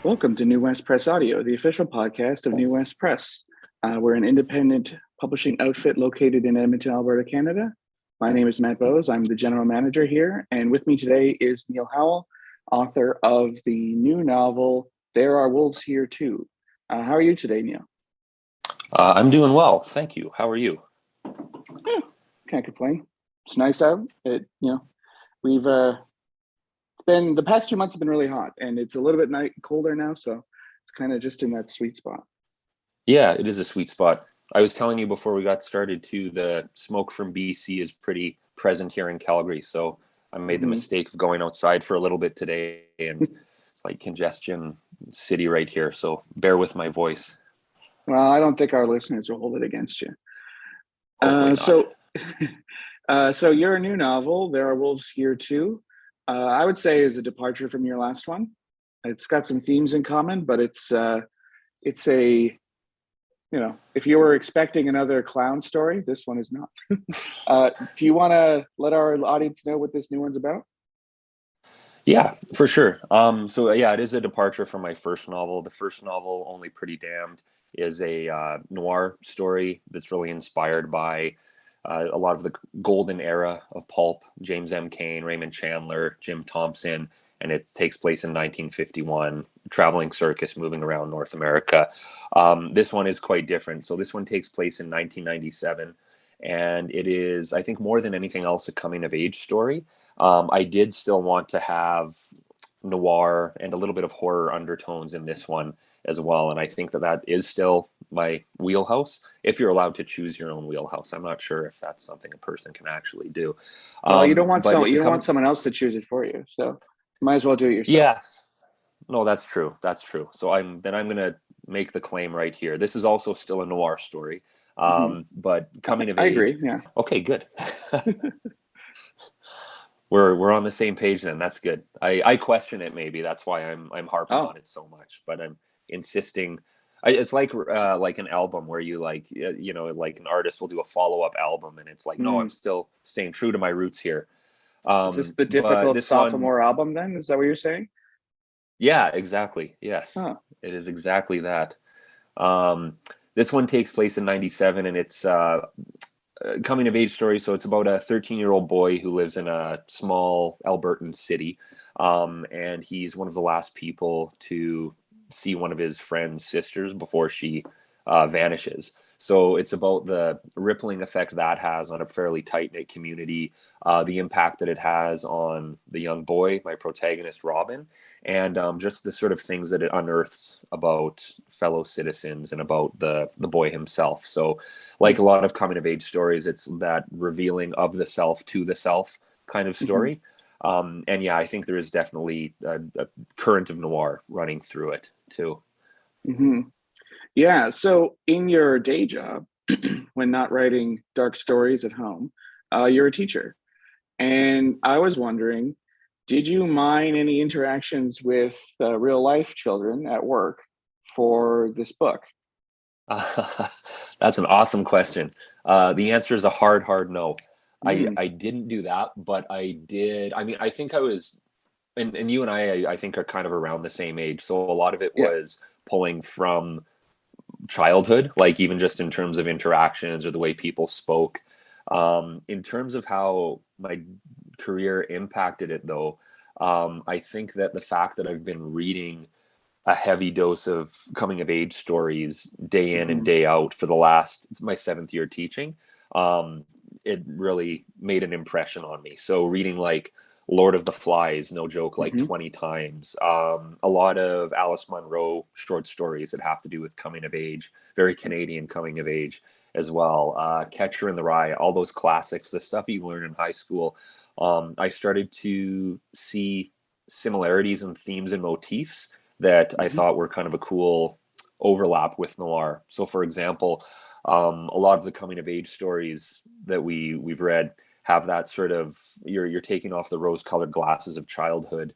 Welcome to New West Press Audio, the official podcast of New West Press. We're an independent publishing outfit located in Edmonton, Alberta, Canada. My name is Matt Bowes. I'm the general manager here. And with me today is Niall Howell, author of the new novel, There Are Wolves Here Too. How are you today, Neil? I'm doing well. Thank you. How are you? Yeah, can't complain. It's nice out. We've it's been the past 2 months have been really hot, and it's a little bit colder now, so it's kind of just in that sweet spot. Yeah, it is a sweet spot. I was telling you before we got started too, the smoke from BC is pretty present here in Calgary. So I made the mistake of going outside for a little bit today, and it's like congestion city right here. So bear with my voice. Well, I don't think our listeners will hold it against you. Hopefully not. So your new novel, There Are Wolves Here Too, I would say is a departure from your last one. It's got some themes in common, but it's if you were expecting another clown story, this one is not. Do you want to let our audience know what this new one's about? Yeah, for sure. It is a departure from my first novel. The first novel, Only Pretty Damned, is a noir story that's really inspired by a lot of the golden era of pulp: James M. Cain, Raymond Chandler, Jim Thompson, and it takes place in 1951, traveling circus moving around North America. This one is quite different. So this one takes place in 1997, and it is, I think, more than anything else, a coming of age story. I did still want to have noir and a little bit of horror undertones in this one as well. And I think that is still my wheelhouse, if you're allowed to choose your own wheelhouse. I'm not sure if that's something a person can actually do. Well, you don't want someone else to choose it for you, so you might as well do it yourself. Yeah, no, that's true. That's true. So I'm going to make the claim right here. This is also still a noir story, but coming of age. I agree. Yeah. Okay, good. We're on the same page then. That's good. I question it. Maybe that's why I'm harping on it so much, but I'm insisting. It's like an album where you like an artist will do a follow-up album, and it's like, no, I'm still staying true to my roots here. Is this the difficult sophomore album then? Is that what you're saying? Yeah, exactly. Yes, It is exactly that. This one takes place in 97, and it's coming of age story. So it's about a 13-year-old boy who lives in a small Albertan city. And he's one of the last people to see one of his friend's sisters before she vanishes. So it's about the rippling effect that has on a fairly tight-knit community, the impact that it has on the young boy, my protagonist, Robin, and just the sort of things that it unearths about fellow citizens and about the boy himself. So like a lot of coming of age stories, it's that revealing of the self to the self kind of story. I think there is definitely a current of noir running through it too. Yeah. So in your day job, when not writing dark stories at home, you're a teacher. And I was wondering, did you mind any interactions with real life children at work for this book? That's an awesome question. The answer is a hard no. I didn't do that, but I did. I mean, I think I was, and you and I think are kind of around the same age. So a lot of it was pulling from childhood, like even just in terms of interactions or the way people spoke. In terms of how my career impacted it, though, I think that the fact that I've been reading a heavy dose of coming of age stories day in and day out for it's my 7th year teaching, it really made an impression on me. So reading like Lord of the Flies, no joke, like 20 times. A lot of Alice Munro short stories that have to do with coming of age, very Canadian coming of age as well. Catcher in the Rye, all those classics, the stuff you learn in high school. I started to see similarities and themes and motifs that I thought were kind of a cool overlap with noir. So for example, a lot of the coming of age stories that we've read have that sort of, you're taking off the rose-colored glasses of childhood,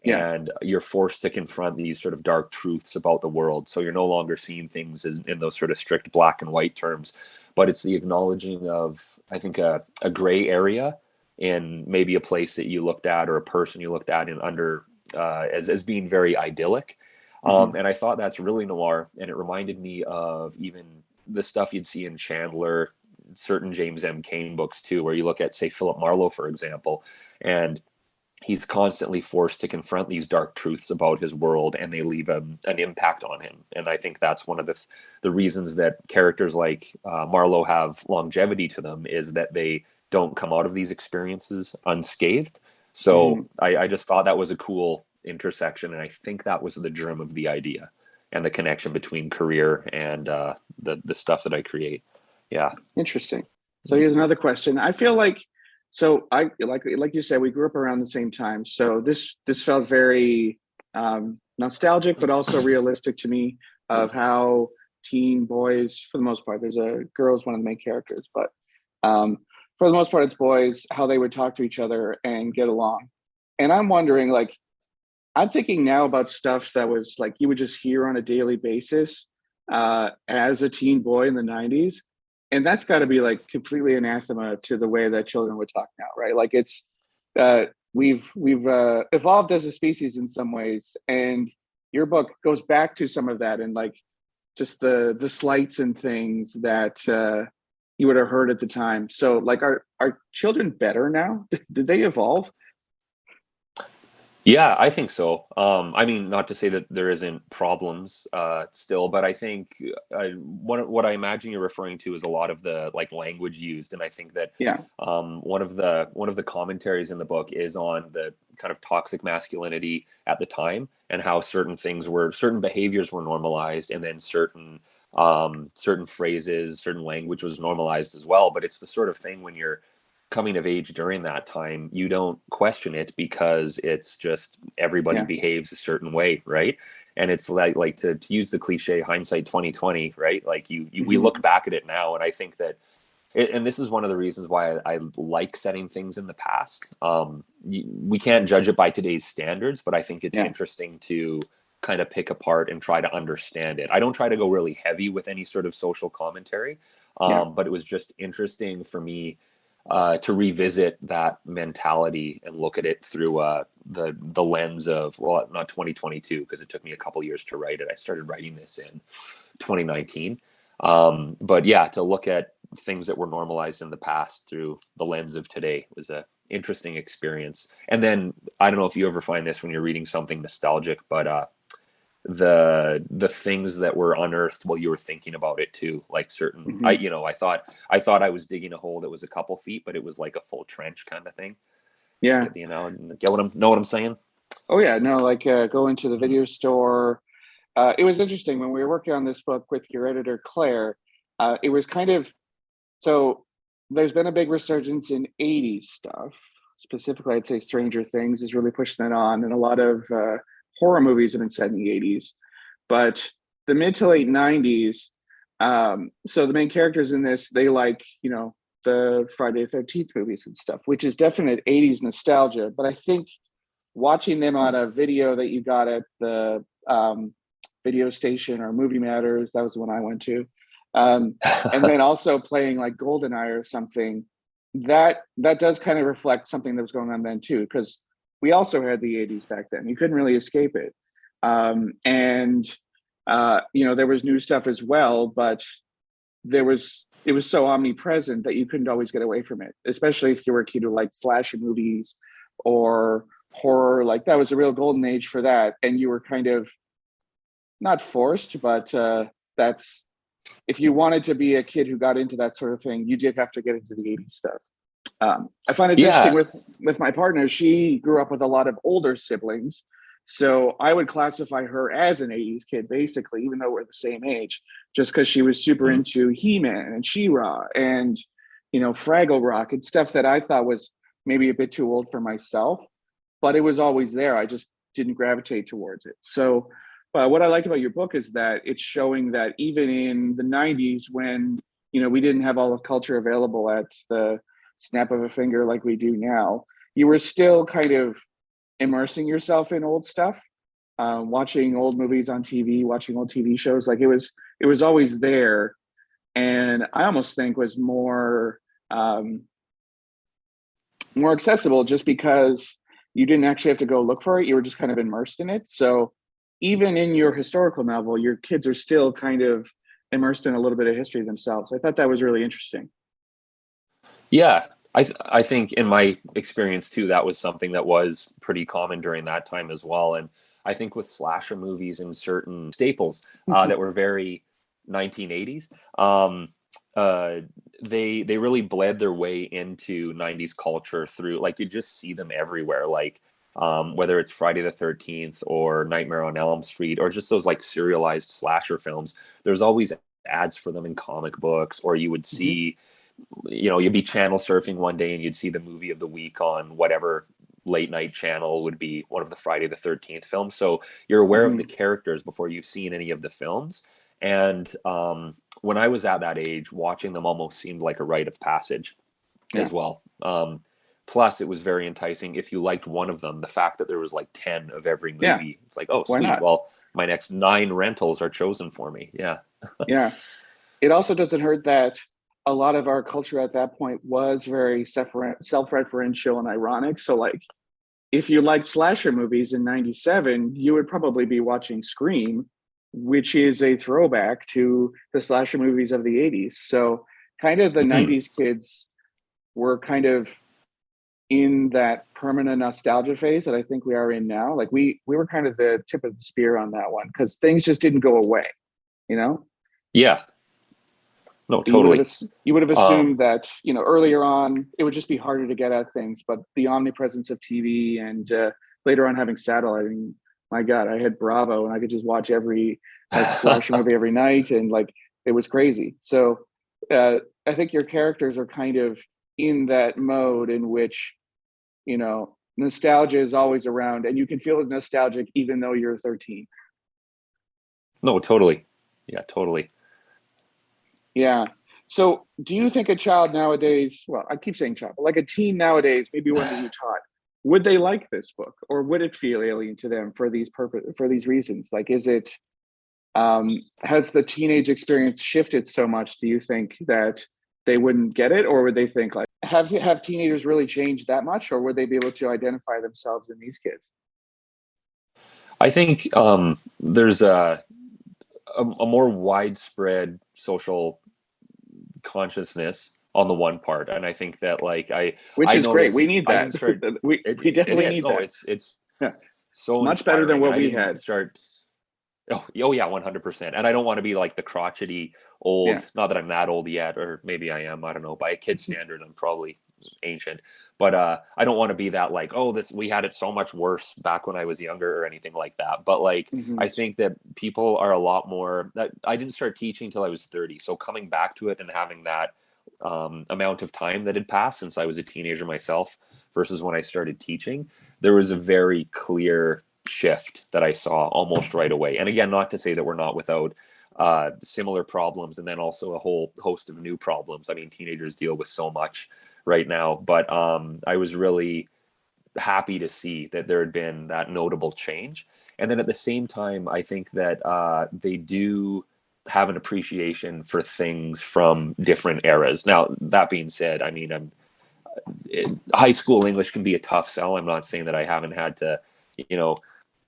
and you're forced to confront these sort of dark truths about the world. So you're no longer seeing things in those sort of strict black and white terms, but it's the acknowledging of, I think, a gray area in maybe a place that you looked at or a person you looked at in under as being very idyllic. And I thought that's really noir, and it reminded me of even the stuff you'd see in Chandler, certain James M. Cain books too, where you look at, say, Philip Marlowe, for example, and he's constantly forced to confront these dark truths about his world, and they leave an impact on him. And I think that's one of the reasons that characters like Marlowe have longevity to them, is that they don't come out of these experiences unscathed. So I just thought that was a cool intersection, and I think that was the germ of the idea and the connection between career and the stuff that I create. Yeah. Interesting. So here's another question. I feel like, so I like you said, we grew up around the same time. So this felt very nostalgic, but also realistic to me, of how teen boys, for the most part, there's a girl is one of the main characters, but for the most part, it's boys, how they would talk to each other and get along. And I'm wondering, like, I'm thinking now about stuff that was like you would just hear on a daily basis as a teen boy in the 90s. And that's got to be like completely anathema to the way that children would talk now, right? Like it's we've evolved as a species in some ways, and your book goes back to some of that, and like just the slights and things that you would have heard at the time. So like, are children better now? Did they evolve? Yeah, I think so. I mean, not to say that there isn't problems still, but I think what I imagine you're referring to is a lot of the like language used, and I think that Yeah. one of the commentaries in the book is on the kind of toxic masculinity at the time, and how certain behaviors were normalized, and then certain phrases, certain language was normalized as well. But it's the sort of thing, when you're coming of age during that time, you don't question it, because it's just everybody Yeah. behaves a certain way, right? And it's like to use the cliche hindsight 2020, right? Like we look back at it now, and I think that and this is one of the reasons why I like setting things in the past. We can't judge it by today's standards, but I think it's Yeah. interesting to kind of pick apart and try to understand it. I don't try to go really heavy with any sort of social commentary, Yeah. but it was just interesting for me to revisit that mentality and look at it through the lens of, well, not 2022, because it took me a couple years to write it. I started writing this in 2019. But yeah, to look at things that were normalized in the past through the lens of today was a interesting experience. And then I don't know if you ever find this when you're reading something nostalgic, but the things that were unearthed while you were thinking about it too, like certain I thought I was digging a hole that was a couple feet, but it was like a full trench kind of thing. Yeah. Know what I'm saying? Oh yeah. No, like go into the video store. It was interesting when we were working on this book with your editor Claire. It was kind of, so there's been a big resurgence in 80s stuff. Specifically, I'd say Stranger Things is really pushing it on, and a lot of horror movies have been set in the 80s. But the mid to late 90s, so the main characters in this, they like, the Friday the 13th movies and stuff, which is definite 80s nostalgia. But I think watching them on a video that you got at the video station or Movie Matters, that was the one I went to, and then also playing like GoldenEye or something, that does kind of reflect something that was going on then too, because we also had the 80s back then. You couldn't really escape it. And there was new stuff as well, but it was so omnipresent that you couldn't always get away from it, especially if you were a kid who liked slasher movies or horror. Like that was a real golden age for that. And you were kind of not forced, but that's, if you wanted to be a kid who got into that sort of thing, you did have to get into the 80s stuff. I find it Yeah. interesting with my partner. She grew up with a lot of older siblings, so I would classify her as an 80s kid, basically, even though we're the same age, just because she was super into He-Man and She-Ra and, Fraggle Rock and stuff that I thought was maybe a bit too old for myself, but it was always there. I just didn't gravitate towards it. So what I liked about your book is that it's showing that even in the 90s, when, we didn't have all the culture available at the snap of a finger like we do now, you were still kind of immersing yourself in old stuff, watching old movies on TV, watching old TV shows. Like it was always there, and I almost think was more accessible, just because you didn't actually have to go look for it. You were just kind of immersed in it. So even in your historical novel, your kids are still kind of immersed in a little bit of history themselves. I thought that was really interesting. Yeah, I think in my experience too, that was something that was pretty common during that time as well. And I think with slasher movies and certain staples that were very 1980s, uh, they really bled their way into 90s culture through, like, you just see them everywhere, like whether it's Friday the 13th or Nightmare on Elm Street or just those like serialized slasher films. There's always ads for them in comic books, or you would Mhm. see, you'd be channel surfing one day and you'd see the movie of the week on whatever late night channel would be one of the Friday the 13th films. So you're aware of the Mhm. characters before you've seen any of the films. And when I was at that age, watching them almost seemed like a rite of passage Yeah. as well. Plus, it was very enticing. If you liked one of them, the fact that there was like 10 of every Yeah. movie, it's like, oh, Why sweet. not? Well, my next 9 rentals are chosen for me. Yeah. Yeah. It also doesn't hurt that a lot of our culture at that point was very self-referential and ironic. So, like, if you liked slasher movies in '97, you would probably be watching Scream, which is a throwback to the slasher movies of the '80s. So, kind of the Mhm. '90s kids were kind of in that permanent nostalgia phase that I think we are in now. Like, we were kind of the tip of the spear on that one because things just didn't go away, you know? Yeah. No, You would have totally. you would have Um, assumed that, earlier on it would just be harder to get at things, but the omnipresence of TV and later on having satellite. I mean, my God, I had Bravo and I could just watch every slasher movie every night, and like it was crazy. So I think your characters are kind of in that mode in which nostalgia is always around, and you can feel nostalgic even though you're 13. no, totally. Yeah, totally. Yeah. So, do you think a child nowadays, well, I keep saying child, but like a teen nowadays, maybe one that you taught, would they like this book, or would it feel alien to them for these reasons? Like, is it has the teenage experience shifted so much? Do you think that they wouldn't get it, or would they think like have teenagers really changed that much, or would they be able to identify themselves in these kids? I think there's a more widespread social consciousness on the one part, and I think that, like, Which I is great. We noticed need I that. didn't start. We It definitely is, need no, that. it's Yeah, it's so much better than inspiring, and what I we didn't had. start. Oh yeah, 100%. And I don't want to be like the crotchety Yeah. old, not that I'm that old yet, or maybe I am, I don't know. By a kid standard, I'm probably ancient. But I don't want to be that, like, oh, this we had it so much worse back when I was younger or anything like that. But like, Hmm. I think that people are a lot more that I didn't start teaching till I was 30. So coming back to it and having that amount of time that had passed since I was a teenager myself versus when I started teaching, there was a very clear shift that I saw almost right away. And again, not to say that we're not without similar problems, and then also a whole host of new problems. I mean, teenagers deal with so much right now, but I was really happy to see that there had been that notable change. And then at the same time, I think that they do have an appreciation for things from different eras. Now, that being said, I mean, high school English can be a tough sell. I'm not saying that I haven't had to, you know,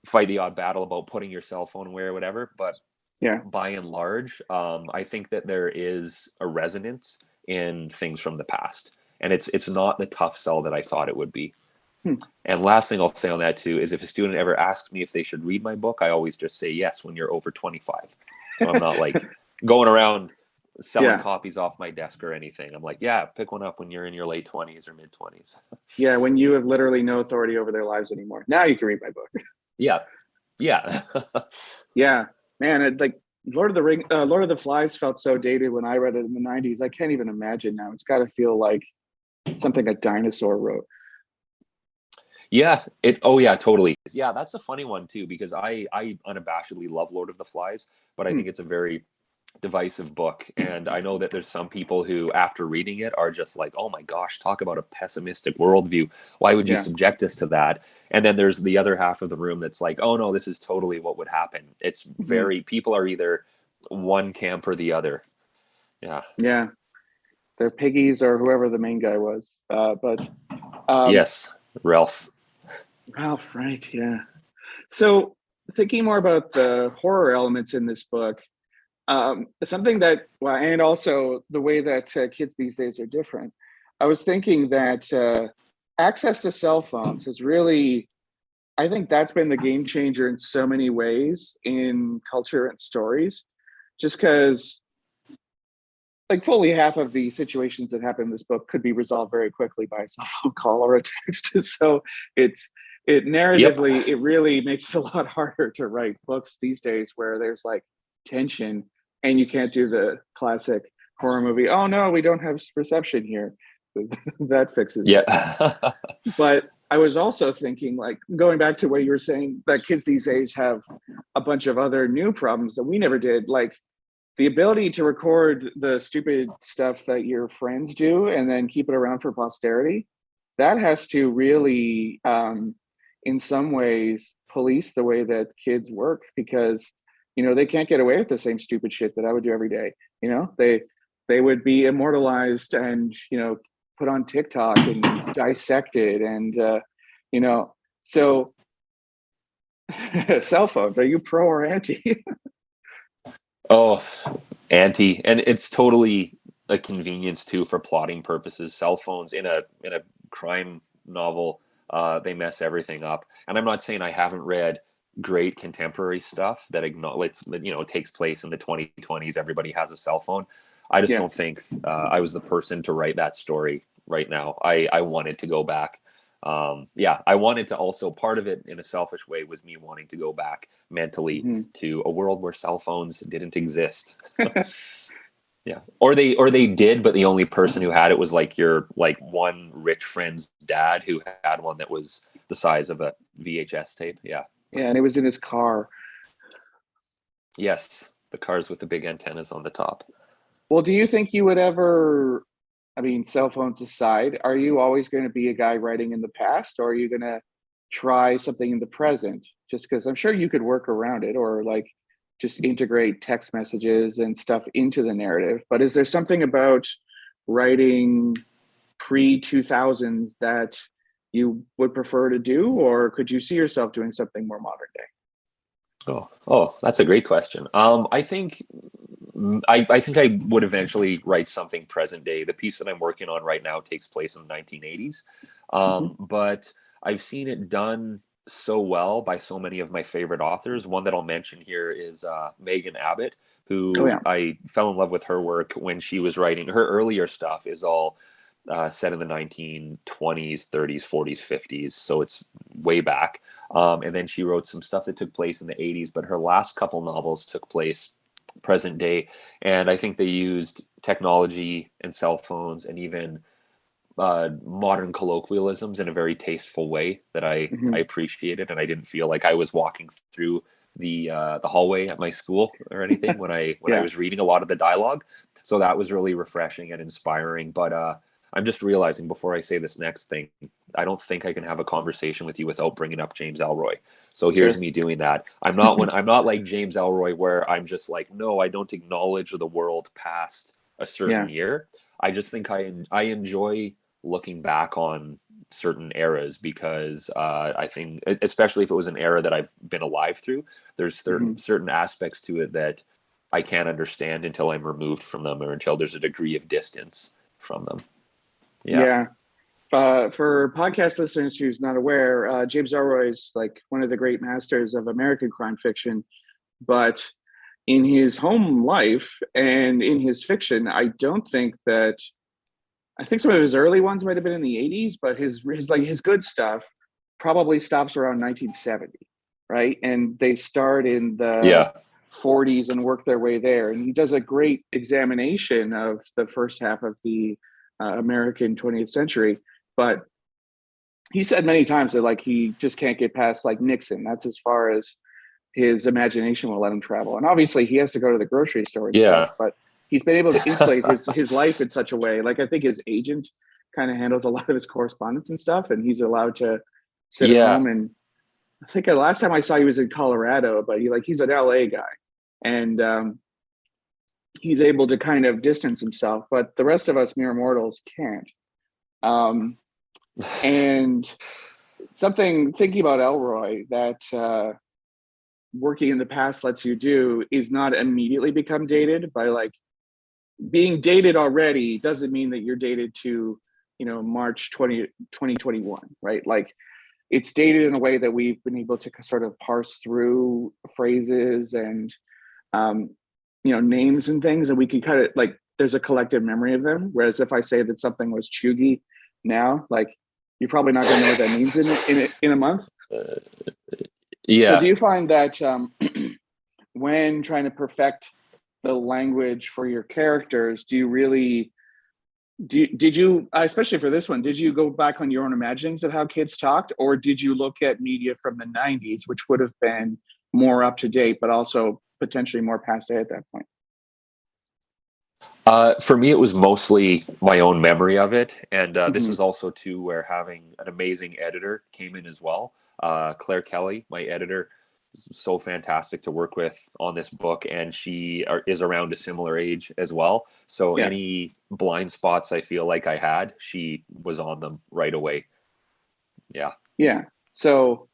fight the odd battle about putting your cell phone away or whatever, but Yeah. by and large, I think that there is a resonance in things from the past, and it's not the tough sell that I thought it would be. Hmm. And last thing I'll say on that too is, if a student ever asks me if they should read my book, I always just say yes when you're over 25. So I'm not like going around selling Yeah. copies off my desk or anything. I'm like, yeah, pick one up when you're in your late 20s or mid 20s. Yeah. When you have literally no authority over their lives anymore. Now you can read my book. Yeah. Yeah. Yeah. Man, like Lord of the Flies felt so dated when I read it in the '90s. I can't even imagine now. It's got to feel like something a dinosaur wrote. Yeah, oh yeah, totally. Yeah, that's a funny one too, because I unabashedly love Lord of the Flies, but I Hmm. think it's a very divisive book. And I know that there's some people who, after reading it, are just like, oh my gosh, talk about a pessimistic worldview. Why would you Yeah. subject us to that? And then there's the other half of the room that's like, oh no, this is totally what would happen. It's Hmm. very, people are either one camp or the other. Yeah. Yeah. They're piggies or whoever the main guy was. But um, Yes, Ralph. Ralph, right? Yeah. So thinking more about the horror elements in this book, something that, well, and also the way that kids these days are different. I was thinking that access to cell phones has really, I think that's been the game changer in so many ways in culture and stories, just because like fully half of the situations that happen in this book could be resolved very quickly by a cell phone call or a text. So it's it Yep. narratively, it really makes it a lot harder to write books these days where there's like tension and you can't do the classic horror movie. Oh no, we don't have reception here. That fixes it. Yeah. But I was also thinking, like, going back to what you were saying, that kids these days have a bunch of other new problems that we never did. Like the ability to record the stupid stuff that your friends do and then keep it around for posterity, that has to really, in some ways, police the way that kids work because, they can't get away with the same stupid shit that I would do every day. They would be immortalized and, put on TikTok and dissected and, so cell phones, are you pro or anti? Oh, anti, and it's totally a convenience too for plotting purposes. Cell phones in a crime novel, they mess everything up. And I'm not saying I haven't read great contemporary stuff that acknowledge that takes place in the 2020s. Everybody has a cell phone. I just Yeah. don't think I was the person to write that story right now. I wanted to go back. Yeah, I wanted to also, part of it in a selfish way was me wanting to go back mentally Mhm. to a world where cell phones didn't exist. Yeah, or they did, but the only person who had it was like your like one rich friend's dad who had one that was the size of a VHS tape. Yeah. Yeah, and it was in his car. Yes, the cars with the big antennas on the top. Well, do you think you would ever, I mean, cell phones aside, are you always going to be a guy writing in the past, or are you going to try something in the present? Just because I'm sure you could work around it or like just integrate text messages and stuff into the narrative. But is there something about writing pre 2000s that you would prefer to do, or could you see yourself doing something more modern day? Oh, that's a great question. I think I would eventually write something present day. The piece that I'm working on right now takes place in the 1980s, Mhm. but I've seen it done so well by so many of my favorite authors. One that I'll mention here is Megan Abbott, Oh, who yeah. I fell in love with her work when she was writing. Her earlier stuff is all set in the 1920s, 30s, 40s, 50s, so it's way back. And then she wrote some stuff that took place in the 80s, but her last couple novels took place present day. And I think they used technology and cell phones and even modern colloquialisms in a very tasteful way that I Mhm. appreciated. And I didn't feel like I was walking through the hallway at my school or anything when I Yeah. was reading a lot of the dialogue. So that was really refreshing and inspiring. But I'm just realizing before I say this next thing, I don't think I can have a conversation with you without bringing up James Elroy. So here's Sure. me doing that. I'm not like James Elroy where I'm just like, no, I don't acknowledge the world past a certain Yeah. year. I just think I enjoy looking back on certain eras because I think, especially if it was an era that I've been alive through, there's Mhm. certain aspects to it that I can't understand until I'm removed from them or until there's a degree of distance from them. Yeah. Yeah. For podcast listeners who's not aware, James Elroy is like one of the great masters of American crime fiction. But in his home life and in his fiction, I don't think that. I think some of his early ones might have been in the '80s, but his good stuff probably stops around 1970, right? And they start in the Yeah. '40s and work their way there. And he does a great examination of the first half of the American 20th century. But he said many times that like he just can't get past like Nixon. That's as far as his imagination will let him travel. And obviously he has to go to the grocery store and stuff, Yeah. but he's been able to insulate his life in such a way. Like I think his agent kind of handles a lot of his correspondence and stuff, and he's allowed to sit at Yeah. home. And I think the last time I saw he was in Colorado, but he's an LA guy. And he's able to kind of distance himself, but the rest of us mere mortals can't. Um, and something thinking about Elroy that working in the past lets you do is not immediately become dated. By like being dated already doesn't mean that you're dated to, March 2021, right? Like it's dated in a way that we've been able to sort of parse through phrases and names and things, and we can kind of like there's a collective memory of them. Whereas if I say that something was chuggy now, like you're probably not going to know what that means in a month. So do Yeah. you find that when trying to perfect the language for your characters, do you really did you, especially for this one, did you go back on your own imaginings of how kids talked, or did you look at media from the 90s, which would have been more up to date but also potentially more passe at that point? For me, it was mostly my own memory of it, and this Mm-hmm. was also too where having an amazing editor came in as well. Claire Kelly, my editor, is so fantastic to work with on this book, and she is around a similar age as well. So Yeah. any blind spots I feel like I had, she was on them right away. Yeah. Yeah. So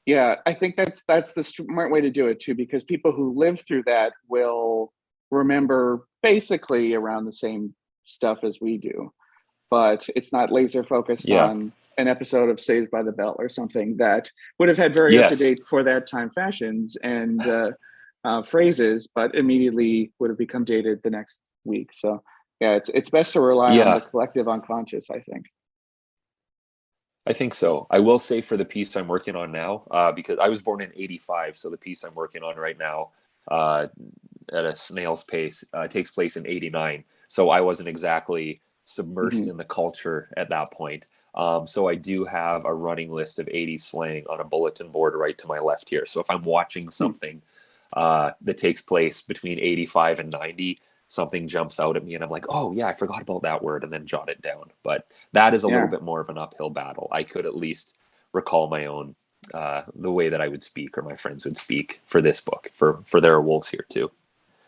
yeah, I think that's the smart way to do it too, because people who live through that will remember basically around the same stuff as we do, but it's not laser focused Yeah. on an episode of Saved by the Bell or something that would have had very up to Yes. date for that time fashions and phrases, but immediately would have become dated the next week. So yeah, it's best to rely on the Yeah. collective unconscious, I think. I think so. I will say for the piece I'm working on now, because I was born in '85, so the piece I'm working on right now, uh, at a snail's pace, takes place in '89. So I wasn't exactly submersed Hmm. in the culture at that point. So I do have a running list of '80s slang on a bulletin board right to my left here. So if I'm watching something that takes place between '85 and '90, something jumps out at me and I'm like, oh yeah, I forgot about that word, and then jot it down. But that is a little Yeah. bit more of an uphill battle. I could at least recall my own the way that I would speak or my friends would speak for this book. For There Are Wolves Here Too.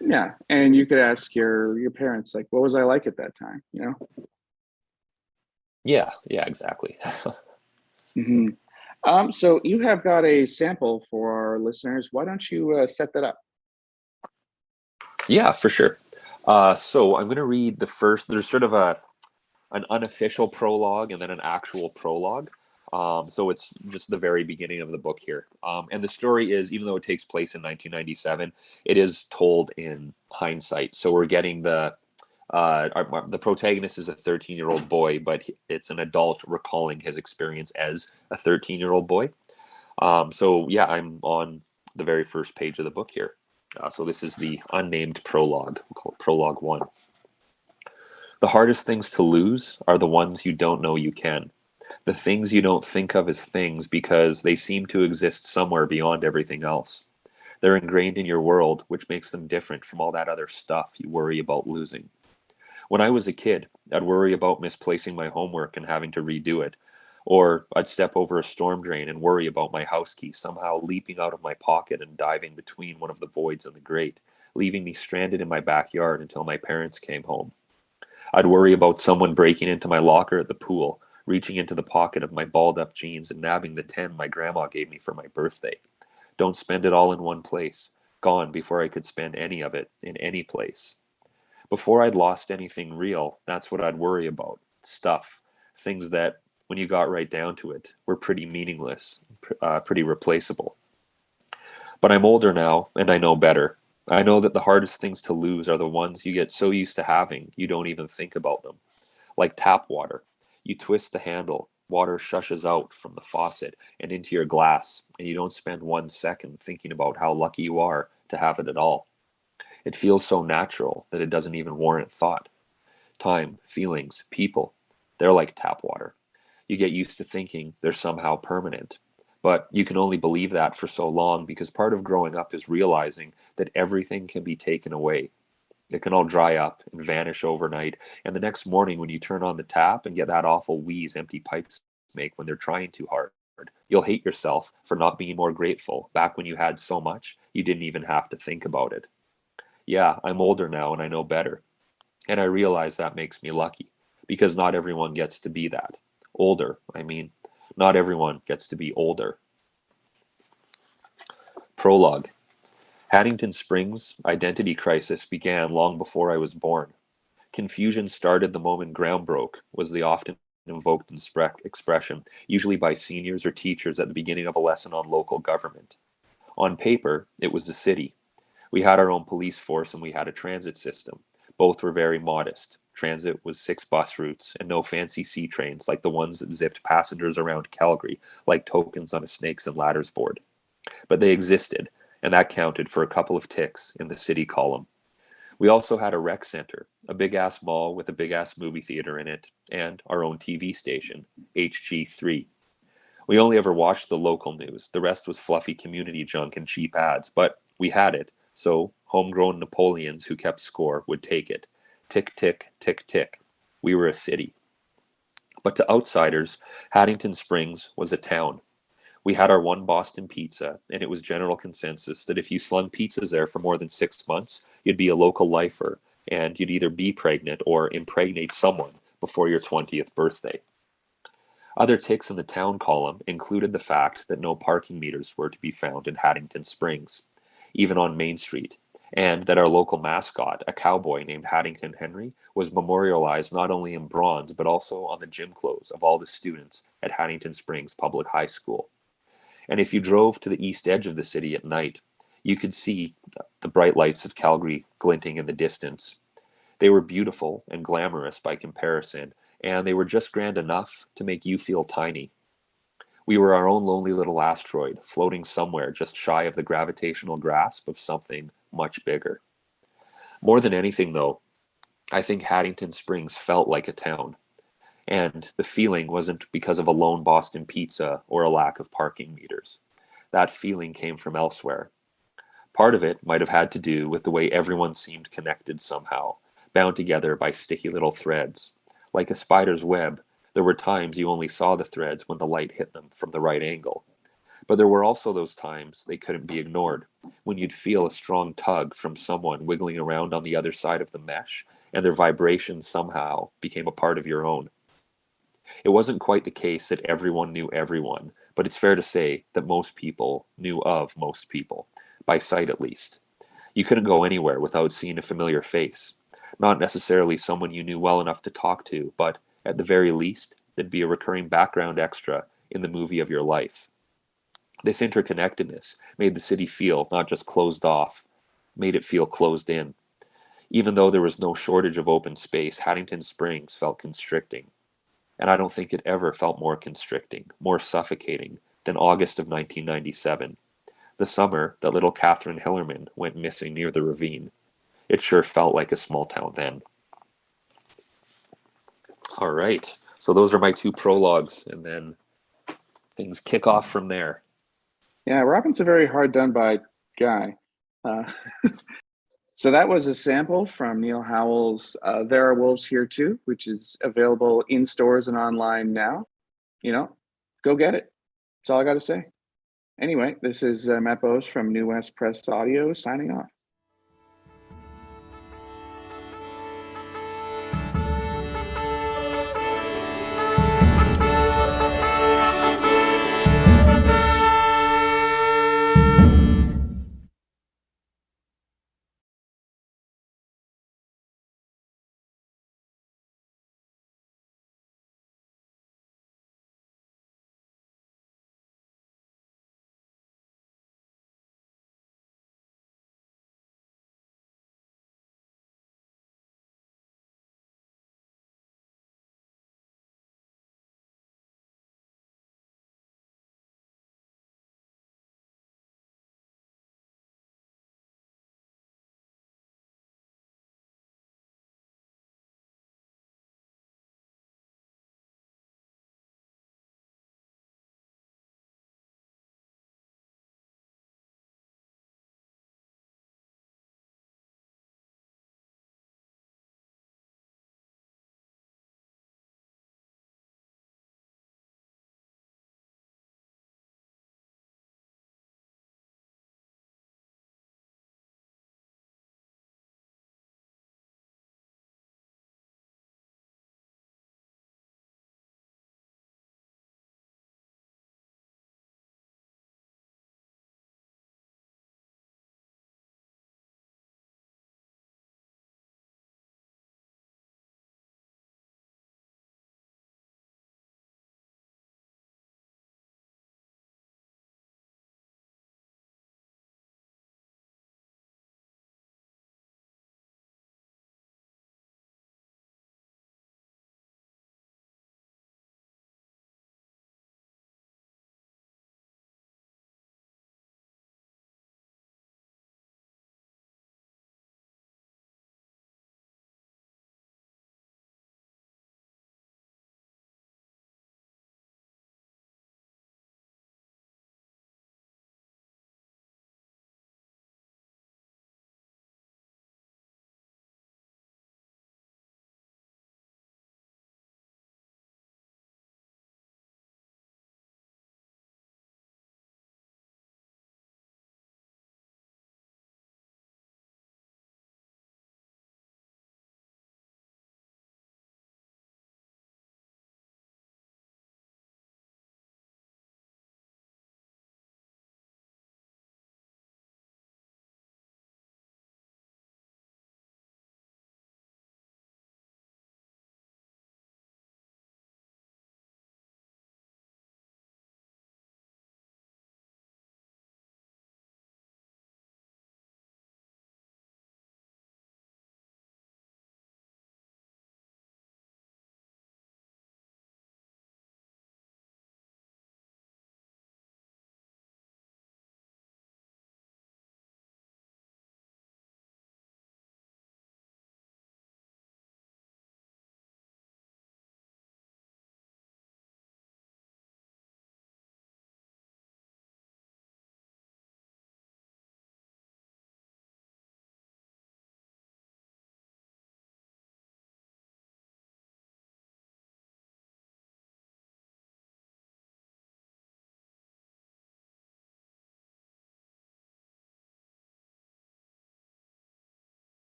Yeah, and you could ask your parents, like, what was I like at that time? Yeah, yeah, exactly. Hmm. So you have got a sample for our listeners. Why don't you set that up? Yeah, for sure. So I'm going to read the first. There's sort of an unofficial prologue and then an actual prologue. So it's just the very beginning of the book here. And the story is, even though it takes place in 1997, it is told in hindsight. So we're getting the protagonist is a 13-year-old boy, but it's an adult recalling his experience as a 13-year-old boy. So yeah, I'm on the very first page of the book here. So this is the unnamed prologue. We'll call it Prologue 1. The hardest things to lose are the ones you don't know you can. The things you don't think of as things because they seem to exist somewhere beyond everything else. They're ingrained in your world, which makes them different from all that other stuff you worry about losing. When I was a kid, I'd worry about misplacing my homework and having to redo it. Or I'd step over a storm drain and worry about my house key somehow leaping out of my pocket and diving between one of the voids in the grate, leaving me stranded in my backyard until my parents came home. I'd worry about someone breaking into my locker at the pool, reaching into the pocket of my balled up jeans and nabbing the 10 my grandma gave me for my birthday. Don't spend it all in one place. Gone before I could spend any of it in any place. Before I'd lost anything real, that's what I'd worry about. Stuff. Things that, when you got right down to it, were pretty meaningless, pretty replaceable. But I'm older now, and I know better. I know that the hardest things to lose are the ones you get so used to having, you don't even think about them. Like tap water. You twist the handle, water shushes out from the faucet and into your glass, and you don't spend 1 second thinking about how lucky you are to have it at all. It feels so natural that it doesn't even warrant thought. Time, feelings, people, they're like tap water. You get used to thinking they're somehow permanent. But you can only believe that for so long because part of growing up is realizing that everything can be taken away. It can all dry up and vanish overnight. And the next morning, when you turn on the tap and get that awful wheeze empty pipes make when they're trying too hard, you'll hate yourself for not being more grateful back when you had so much you didn't even have to think about it. Yeah, I'm older now and I know better. And I realize that makes me lucky because not everyone gets to be that. Older, I mean. Not everyone gets to be older. Prologue. Haddington Springs' identity crisis began long before I was born. Confusion started the moment ground broke, was the often invoked expression, usually by seniors or teachers at the beginning of a lesson on local government. On paper, it was a city. We had our own police force and we had a transit system. Both were very modest. Transit was 6 bus routes and no fancy sea trains like the ones that zipped passengers around Calgary like tokens on a snakes and ladders board. But they existed, and that counted for a couple of ticks in the city column. We also had a rec center, a big-ass mall with a big-ass movie theater in it, and our own TV station, HG3. We only ever watched the local news. The rest was fluffy community junk and cheap ads, but we had it, so homegrown Napoleons who kept score would take it. Tick, tick, tick, tick. We were a city. But to outsiders, Haddington Springs was a town. We had our one Boston pizza, and it was general consensus that if you slung pizzas there for more than 6 months, you'd be a local lifer, and you'd either be pregnant or impregnate someone before your 20th birthday. Other ticks in the town column included the fact that no parking meters were to be found in Haddington Springs, even on Main Street, and that our local mascot, a cowboy named Haddington Henry, was memorialized not only in bronze but also on the gym clothes of all the students at Haddington Springs Public High School. And if you drove to the east edge of the city at night, you could see the bright lights of Calgary glinting in the distance. They were beautiful and glamorous by comparison, and they were just grand enough to make you feel tiny. We were our own lonely little asteroid, floating somewhere just shy of the gravitational grasp of something much bigger. More than anything, though, I think Haddington Springs felt like a town. And the feeling wasn't because of a lone Boston pizza or a lack of parking meters. That feeling came from elsewhere. Part of it might have had to do with the way everyone seemed connected somehow, bound together by sticky little threads. Like a spider's web, there were times you only saw the threads when the light hit them from the right angle. But there were also those times they couldn't be ignored, when you'd feel a strong tug from someone wiggling around on the other side of the mesh, and their vibrations somehow became a part of your own. It wasn't quite the case that everyone knew everyone, but it's fair to say that most people knew of most people, by sight at least. You couldn't go anywhere without seeing a familiar face. Not necessarily someone you knew well enough to talk to, but at the very least, there'd be a recurring background extra in the movie of your life. This interconnectedness made the city feel not just closed off, made it feel closed in. Even though there was no shortage of open space, Haddington Springs felt constricting. And I don't think it ever felt more constricting, more suffocating than August of 1997, the summer that little Catherine Hillerman went missing near the ravine. It sure felt like a small town then. All right, so those are my 2 prologues, and then things kick off from there. Yeah, Robin's a very hard done by guy. So that was a sample from Niall Howell's There Are Wolves Here Too, which is available in stores and online now. Go get it. That's all I got to say. Anyway, this is Matt Bowes from New West Press Audio signing off.